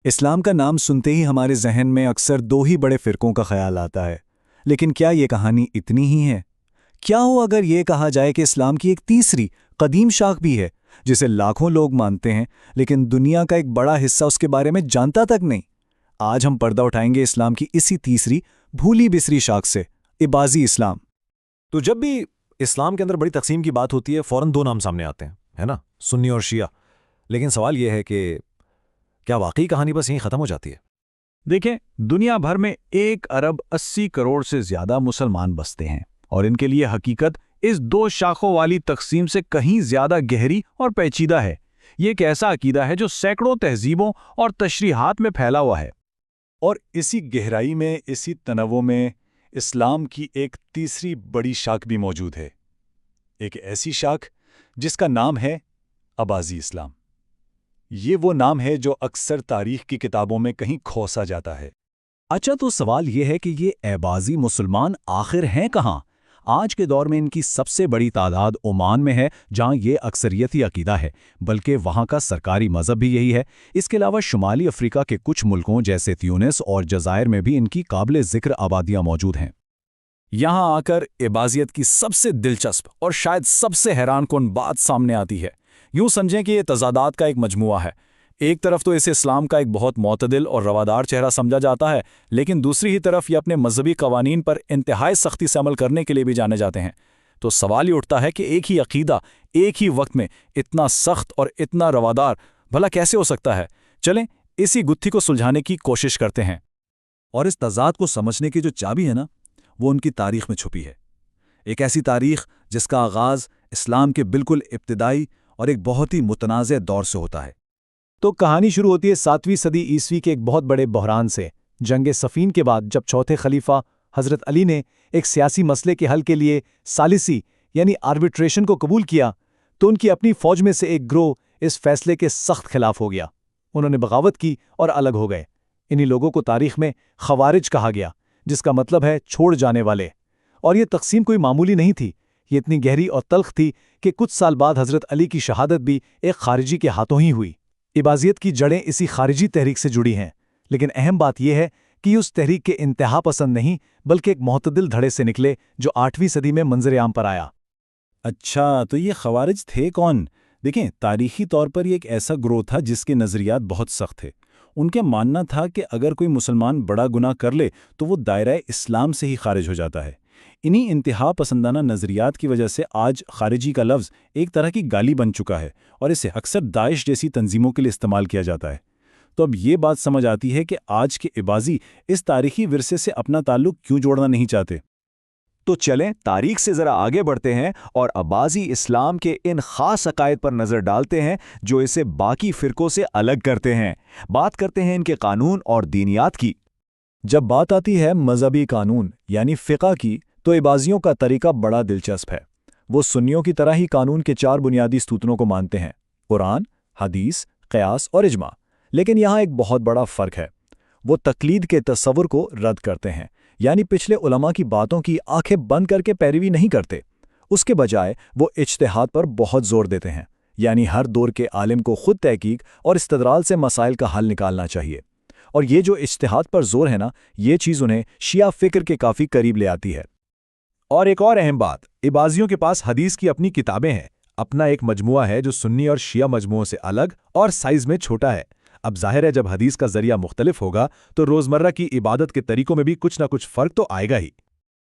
اسلام کا نام سنتے ہی ہمارے ذہن میں اکثر دو ہی بڑے فرقوں کا خیال آتا ہے، لیکن کیا یہ کہانی اتنی ہی ہے؟ کیا ہو اگر یہ کہا جائے کہ اسلام کی ایک تیسری قدیم شاخ بھی ہے جسے لاکھوں لوگ مانتے ہیں لیکن دنیا کا ایک بڑا حصہ اس کے بارے میں جانتا تک نہیں؟ آج ہم پردہ اٹھائیں گے اسلام کی اسی تیسری بھولی بسری شاخ سے، عباسی اسلام۔ تو جب بھی اسلام کے اندر بڑی تقسیم کی بات ہوتی ہے فوراً دو نام سامنے آتے ہیں، ہے نا، سنی اور شیعہ۔ لیکن سوال یہ ہے کہ کیا واقعی کہانی بس یہیں ختم ہو جاتی ہے؟ دیکھیں، دنیا بھر میں 1 ارب 80 کروڑ سے زیادہ مسلمان بستے ہیں، اور ان کے لیے حقیقت اس دو شاخوں والی تقسیم سے کہیں زیادہ گہری اور پیچیدہ ہے۔ یہ ایک ایسا عقیدہ ہے جو سینکڑوں تہذیبوں اور تشریحات میں پھیلا ہوا ہے۔ اور اسی گہرائی میں، اسی تنوع میں، اسلام کی ایک تیسری بڑی شاخ بھی موجود ہے، ایک ایسی شاخ جس کا نام ہے عباسی اسلام۔ یہ وہ نام ہے جو اکثر تاریخ کی کتابوں میں کہیں کھوسا جاتا ہے۔ اچھا، تو سوال یہ ہے کہ یہ عباسی مسلمان آخر ہیں کہاں؟ آج کے دور میں ان کی سب سے بڑی تعداد عمان میں ہے، جہاں یہ اکثریتی عقیدہ ہے، بلکہ وہاں کا سرکاری مذہب بھی یہی ہے۔ اس کے علاوہ شمالی افریقہ کے کچھ ملکوں جیسے تیونس اور جزائر میں بھی ان کی قابل ذکر آبادیاں موجود ہیں۔ یہاں آ کر عباسیت کی سب سے دلچسپ اور شاید سب سے حیران کن بات سامنے آتی ہے۔ یوں سمجھیں کہ یہ تضادات کا ایک مجموعہ ہے۔ ایک طرف تو اسے اسلام کا ایک بہت معتدل اور روادار چہرہ سمجھا جاتا ہے، لیکن دوسری ہی طرف یہ اپنے مذہبی قوانین پر انتہائی سختی سے عمل کرنے کے لیے بھی جانے جاتے ہیں۔ تو سوال یہ اٹھتا ہے کہ ایک ہی عقیدہ ایک ہی وقت میں اتنا سخت اور اتنا روادار بھلا کیسے ہو سکتا ہے؟ چلیں اسی گتھی کو سلجھانے کی کوشش کرتے ہیں۔ اور اس تضاد کو سمجھنے کی جو چابی ہے نا، وہ ان کی تاریخ میں چھپی ہے۔ ایک ایسی تاریخ جس کا آغاز اسلام کے بالکل ابتدائی اور ایک بہت ہی متنازع دور سے ہوتا ہے۔ تو کہانی شروع ہوتی ہے 7ویں صدی عیسوی کے ایک بہت بڑے بحران سے۔ جنگ صفین کے بعد جب چوتھے خلیفہ حضرت علی نے ایک سیاسی مسئلے کے حل کے لیے ثالثی یعنی آربیٹریشن کو قبول کیا، تو ان کی اپنی فوج میں سے ایک گروہ اس فیصلے کے سخت خلاف ہو گیا۔ انہوں نے بغاوت کی اور الگ ہو گئے۔ انہی لوگوں کو تاریخ میں خوارج کہا گیا، جس کا مطلب ہے چھوڑ جانے والے۔ اور یہ تقسیم کوئی معمولی نہیں تھی، یہ اتنی گہری اور تلخ تھی کہ کچھ سال بعد حضرت علی کی شہادت بھی ایک خارجی کے ہاتھوں ہی ہوئی۔ عباسیت کی جڑیں اسی خارجی تحریک سے جڑی ہیں، لیکن اہم بات یہ ہے کہ یہ اس تحریک کے انتہا پسند نہیں بلکہ ایک معتدل دھڑے سے نکلے جو 8ویں صدی میں منظر عام پر آیا۔ اچھا، تو یہ خوارج تھے کون؟ دیکھیں، تاریخی طور پر یہ ایک ایسا گروہ تھا جس کے نظریات بہت سخت تھے۔ ان کے ماننا تھا کہ اگر کوئی مسلمان بڑا گناہ کر لے تو وہ دائرہ اسلام سے ہی خارج ہو جاتا ہے۔ انہی انتہا پسندانہ نظریات کی وجہ سے آج خارجی کا لفظ ایک طرح کی گالی بن چکا ہے، اور اسے اکثر داعش جیسی تنظیموں کے لیے استعمال کیا جاتا ہے۔ تو اب یہ بات سمجھ آتی ہے کہ آج کے عباسی اس تاریخی ورثے سے اپنا تعلق کیوں جوڑنا نہیں چاہتے۔ تو چلیں تاریخ سے ذرا آگے بڑھتے ہیں اور عباسی اسلام کے ان خاص عقائد پر نظر ڈالتے ہیں جو اسے باقی فرقوں سے الگ کرتے ہیں۔ بات کرتے ہیں ان کے قانون اور دینیات کی۔ جب بات آتی ہے مذہبی قانون یعنی فقہ کی، تو عباسیوں کا طریقہ بڑا دلچسپ ہے۔ وہ سنیوں کی طرح ہی قانون کے 4 بنیادی ستونوں کو مانتے ہیں: قرآن، حدیث، قیاس اور اجماع۔ لیکن یہاں ایک بہت بڑا فرق ہے۔ وہ تقلید کے تصور کو رد کرتے ہیں، یعنی پچھلے علماء کی باتوں کی آنکھیں بند کر کے پیروی نہیں کرتے۔ اس کے بجائے وہ اجتہاد پر بہت زور دیتے ہیں، یعنی ہر دور کے عالم کو خود تحقیق اور استدلال سے مسائل کا حل نکالنا چاہیے۔ اور یہ جو اجتہاد پر زور ہے نا، یہ چیز انہیں شیعہ فکر کے کافی قریب لے آتی ہے۔ اور ایک اور اہم بات، عباسیوں کے پاس حدیث کی اپنی کتابیں ہیں، اپنا ایک مجموعہ ہے جو سنی اور شیعہ مجموعوں سے الگ اور سائز میں چھوٹا ہے۔ اب ظاہر ہے جب حدیث کا ذریعہ مختلف ہوگا تو روزمرہ کی عبادت کے طریقوں میں بھی کچھ نہ کچھ فرق تو آئے گا ہی۔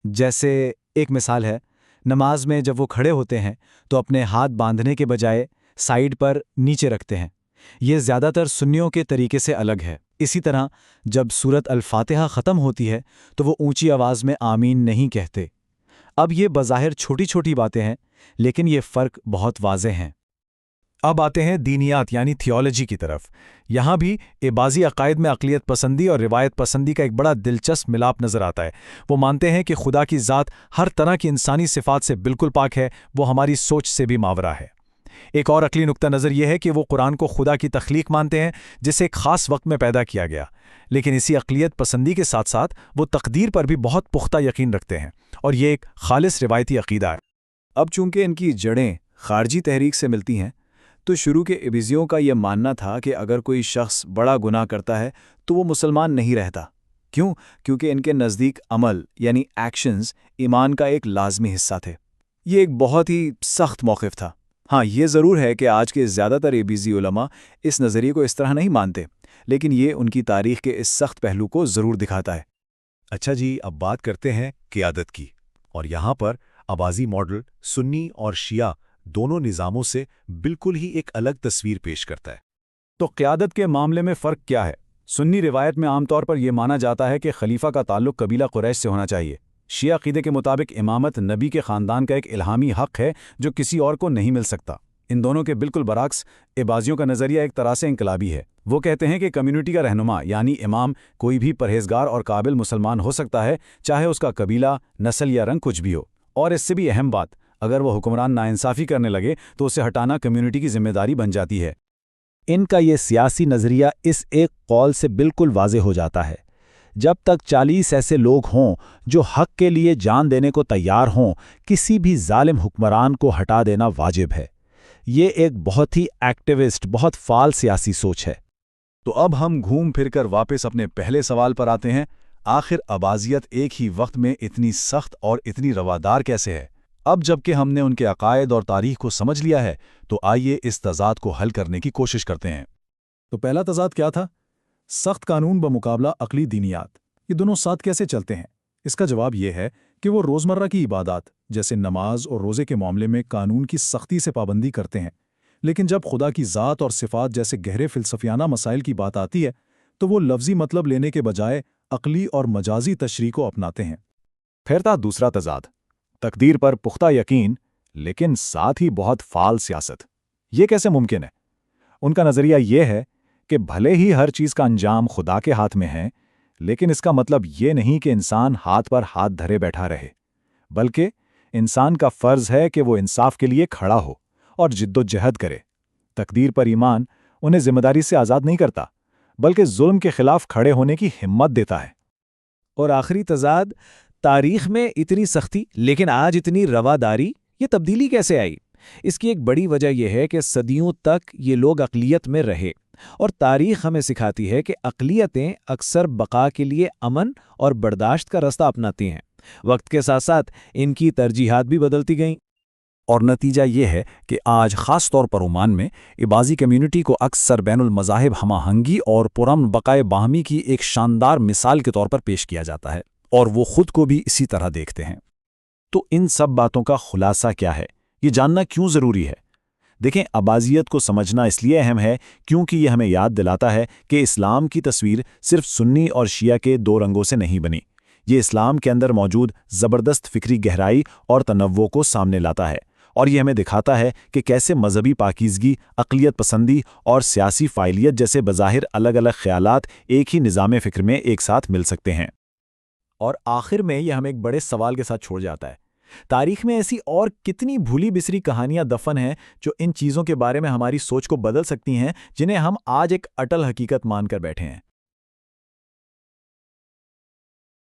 جیسے ایک مثال ہے، نماز میں جب وہ کھڑے ہوتے ہیں تو اپنے ہاتھ باندھنے کے بجائے سائیڈ پر نیچے رکھتے ہیں۔ یہ زیادہ تر سنیوں کے طریقے سے الگ ہے۔ اسی طرح جب سورت الفاتحہ ختم ہوتی ہے تو وہ اونچی آواز میں آمین نہیں کہتے۔ اب یہ بظاہر چھوٹی چھوٹی باتیں ہیں، لیکن یہ فرق بہت واضح ہیں۔ اب آتے ہیں دینیات یعنی تھیولوجی کی طرف۔ یہاں بھی عباسی عقائد میں عقلیت پسندی اور روایت پسندی کا ایک بڑا دلچسپ ملاپ نظر آتا ہے۔ وہ مانتے ہیں کہ خدا کی ذات ہر طرح کی انسانی صفات سے بالکل پاک ہے، وہ ہماری سوچ سے بھی ماورا ہے۔ ایک اور عقلی نقطہ نظر یہ ہے کہ وہ قرآن کو خدا کی تخلیق مانتے ہیں جسے ایک خاص وقت میں پیدا کیا گیا، لیکن اسی عقلیت پسندی کے ساتھ ساتھ وہ تقدیر پر بھی بہت پختہ یقین رکھتے ہیں، اور یہ ایک خالص روایتی عقیدہ ہے۔ اب چونکہ ان کی جڑیں خارجی تحریک سے ملتی ہیں، تو شروع کے ابیزیوں کا یہ ماننا تھا کہ اگر کوئی شخص بڑا گناہ کرتا ہے تو وہ مسلمان نہیں رہتا۔ کیوں؟ کیونکہ ان کے نزدیک عمل یعنی ایکشنز ایمان کا ایک لازمی حصہ تھے۔ یہ ایک بہت ہی سخت موقف تھا۔ ہاں، یہ ضرور ہے کہ آج کے زیادہ تر ابیزی علماء اس نظریے کو اس طرح نہیں مانتے، لیکن یہ ان کی تاریخ کے اس سخت پہلو کو ضرور دکھاتا ہے۔ اچھا جی، اب بات کرتے ہیں قیادت کی، اور یہاں پر اباضی ماڈل سنی اور شیعہ دونوں نظاموں سے بالکل ہی ایک الگ تصویر پیش کرتا ہے۔ تو قیادت کے معاملے میں فرق کیا ہے؟ سنی روایت میں عام طور پر یہ مانا جاتا ہے کہ خلیفہ کا تعلق قبیلہ قریش سے ہونا چاہیے۔ شیعہ عقیدے کے مطابق امامت نبی کے خاندان کا ایک الہامی حق ہے جو کسی اور کو نہیں مل سکتا۔ ان دونوں کے بالکل برعکس اباضیوں کا نظریہ ایک طرح سے انقلابی ہے۔ وہ کہتے ہیں کہ کمیونٹی کا رہنما یعنی امام کوئی بھی پرہیزگار اور قابل مسلمان ہو سکتا ہے، چاہے اس کا قبیلہ، نسل یا رنگ کچھ بھی ہو۔ اور اس سے بھی اہم بات، اگر وہ حکمران ناانصافی کرنے لگے تو اسے ہٹانا کمیونٹی کی ذمہ داری بن جاتی ہے۔ ان کا یہ سیاسی نظریہ اس ایک قول سے بالکل واضح ہو جاتا ہے، جب تک 40 ایسے لوگ ہوں جو حق کے لیے جان دینے کو تیار ہوں، کسی بھی ظالم حکمران کو ہٹا دینا واجب ہے۔ یہ ایک بہت ہی ایکٹیوسٹ، بہت فعال سیاسی سوچ ہے۔ تو اب ہم گھوم پھر کر واپس اپنے پہلے سوال پر آتے ہیں، آخر اباضیت ایک ہی وقت میں اتنی سخت اور اتنی روادار کیسے ہے؟ اب جب کہ ہم نے ان کے عقائد اور تاریخ کو سمجھ لیا ہے تو آئیے اس تضاد کو حل کرنے کی کوشش کرتے ہیں۔ تو پہلا تضاد کیا تھا؟ سخت قانون بمقابلہ عقلی دینیات۔ یہ دونوں ساتھ کیسے چلتے ہیں؟ اس کا جواب یہ ہے کہ وہ روزمرہ کی عبادات جیسے نماز اور روزے کے معاملے میں قانون کی سختی سے پابندی کرتے ہیں، لیکن جب خدا کی ذات اور صفات جیسے گہرے فلسفیانہ مسائل کی بات آتی ہے تو وہ لفظی مطلب لینے کے بجائے عقلی اور مجازی تشریح کو اپناتے ہیں۔ پھر تھا دوسرا تضاد، تقدیر پر پختہ یقین لیکن ساتھ ہی بہت فعال سیاست۔ یہ کیسے ممکن ہے؟ ان کا نظریہ یہ ہے کہ بھلے ہی ہر چیز کا انجام خدا کے ہاتھ میں ہے، لیکن اس کا مطلب یہ نہیں کہ انسان ہاتھ پر ہاتھ دھرے بیٹھا رہے، بلکہ انسان کا فرض ہے کہ وہ انصاف کے لیے کھڑا ہو اور جد و جہد کرے۔ تقدیر پر ایمان انہیں ذمہ داری سے آزاد نہیں کرتا، بلکہ ظلم کے خلاف کھڑے ہونے کی ہمت دیتا ہے۔ اور آخری تضاد، تاریخ میں اتنی سختی لیکن آج اتنی رواداری، یہ تبدیلی کیسے آئی؟ اس کی ایک بڑی وجہ یہ ہے کہ صدیوں تک یہ لوگ اقلیت میں رہے، اور تاریخ ہمیں سکھاتی ہے کہ اقلیتیں اکثر بقا کے لیے امن اور برداشت کا راستہ اپناتی ہیں۔ وقت کے ساتھ ساتھ ان کی ترجیحات بھی بدلتی گئیں۔ اور نتیجہ یہ ہے کہ آج خاص طور پر عمان میں اباضی کمیونٹی کو اکثر بین المذاہب ہم آہنگی اور پرامن بقائے باہمی کی ایک شاندار مثال کے طور پر پیش کیا جاتا ہے، اور وہ خود کو بھی اسی طرح دیکھتے ہیں۔ تو ان سب باتوں کا خلاصہ کیا ہے؟ یہ جاننا کیوں ضروری ہے؟ دیکھیں، اباضیت کو سمجھنا اس لیے اہم ہے کیونکہ یہ ہمیں یاد دلاتا ہے کہ اسلام کی تصویر صرف سنی اور شیعہ کے دو رنگوں سے نہیں بنی۔ یہ اسلام کے اندر موجود زبردست فکری گہرائی اور تنوع کو سامنے لاتا ہے، اور یہ ہمیں دکھاتا ہے کہ کیسے مذہبی پاکیزگی، اقلیت پسندی اور سیاسی فاعلیت جیسے بظاہر الگ الگ خیالات ایک ہی نظام فکر میں ایک ساتھ مل سکتے ہیں۔ اور آخر میں یہ ہمیں ایک بڑے سوال کے ساتھ چھوڑ جاتا ہے، تاریخ میں ایسی اور کتنی بھولی بسری کہانیاں دفن ہیں جو ان چیزوں کے بارے میں ہماری سوچ کو بدل سکتی ہیں، جنہیں ہم آج ایک اٹل حقیقت مان کر بیٹھے ہیں۔